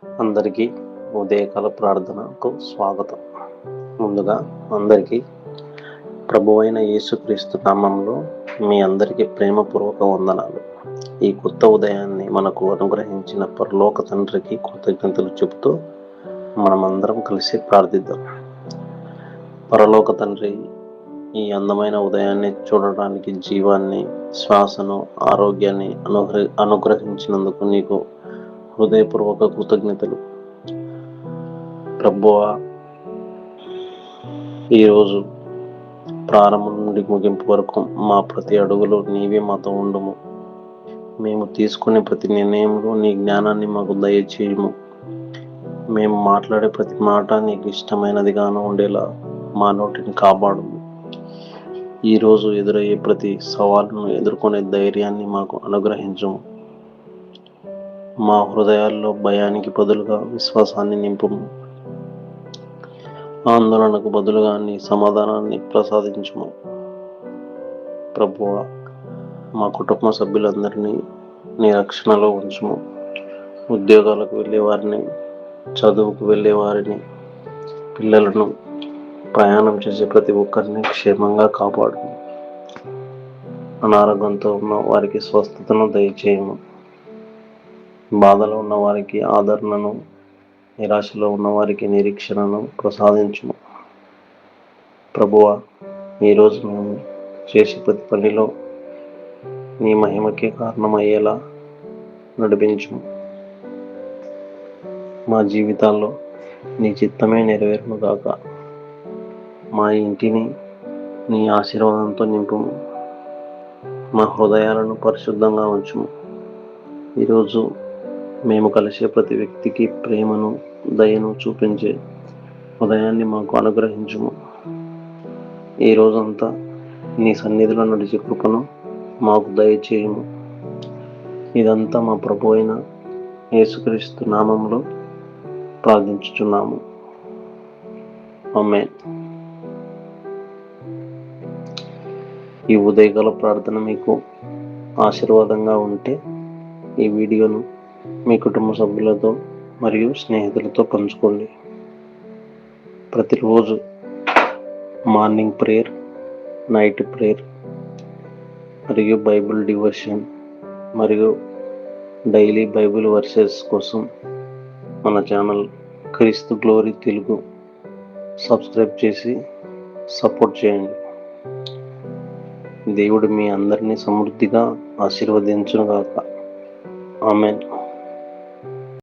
అందరికీ ఉదయకాల ప్రార్థనకు స్వాగతం. ముందుగా అందరికీ ప్రభువైన యేసుక్రీస్తు నామంలో మీ అందరికీ ప్రేమపూర్వక వందనాలు. ఈ కొత్త ఉదయాన్ని మనకు అనుగ్రహించిన పరలోక తండ్రికి కృతజ్ఞతలు చెబుతూ మనమందరం కలిసి ప్రార్థిద్దాం. పరలోక తండ్రి, ఈ అందమైన ఉదయాన్ని చూడడానికి జీవాన్ని, శ్వాసను, ఆరోగ్యాన్ని అనుగ్రహించినందుకు నీకు హృదయపూర్వక కృతజ్ఞతలు. ప్రభువా, ఈరోజు ప్రారంభం నుండి ముగింపు వరకు మా ప్రతి అడుగులో నీవే మాతో ఉండుము. మేము తీసుకునే ప్రతి నిర్ణయంలో నీ జ్ఞానాన్ని మాకు దయచేయము. మేము మాట్లాడే ప్రతి మాట నీకు ఇష్టమైనదిగాను ఉండేలా మా నోటిని కాపాడుము. ఈరోజు ఎదురయ్యే ప్రతి సవాలును ఎదుర్కొనే ధైర్యాన్ని మాకు అనుగ్రహించుము. మా హృదయాల్లో భయానికి బదులుగా విశ్వాసాన్ని నింపుము. ఆందోళనకు బదులుగా నీ సమాధానాన్ని ప్రసాదించుము. ప్రభువా, మా కుటుంబ సభ్యులందరినీ నీ రక్షణలో ఉంచుము. ఉద్యోగాలకు వెళ్ళేవారిని, చదువుకు వెళ్ళేవారిని, పిల్లలను, ప్రయాణం చేసే ప్రతి ఒక్కరిని క్షేమంగా కాపాడుము. అనారోగ్యంతో ఉన్న వారికి స్వస్థతను దయచేయము. బాధలో ఉన్న వారికి ఆదరణను, నిరాశలో ఉన్న వారికి నిరీక్షణను ప్రసాదించుము. ప్రభువా, ఈరోజు మేము చేసే ప్రతి పనిలో నీ మహిమకే కారణమయ్యేలా నడిపించుము. మా జీవితాల్లో నీ చిత్తమే నెరవేరును గాక. మా ఇంటిని నీ ఆశీర్వాదంతో నింపుము. మా హృదయాలను పరిశుద్ధంగా ఉంచుము. ఈరోజు మేము కలిసే ప్రతి వ్యక్తికి ప్రేమను, దయను చూపించే ఉదయాన్ని మాకు అనుగ్రహించుము. ఈ రోజంతా నీ సన్నిధిలో నడిచే కృపను మాకు దయచేయము. ఇదంతా మా ప్రభు అయిన యేసుక్రీస్తు నామంలో ప్రార్థించుచున్నాము. ఆమేన్. ఈ ఉదయకాల ప్రార్థన మీకు ఆశీర్వాదంగా ఉంటే ఈ వీడియోను మీ కుటుంబ సభ్యులతో మరియు స్నేహితులతో పంచుకోండి. ప్రతిరోజు మార్నింగ్ ప్రేయర్, నైట్ ప్రేయర్ మరియు బైబిల్ డివోషన్ మరియు డైలీ బైబిల్ వర్సెస్ కోసం మన ఛానల్ క్రీస్తు గ్లోరీ తెలుగు సబ్స్క్రైబ్ చేసి సపోర్ట్ చేయండి. దేవుడు మీ అందరినీ సమృద్ధిగా ఆశీర్వదించును గాక. ఆమేన్.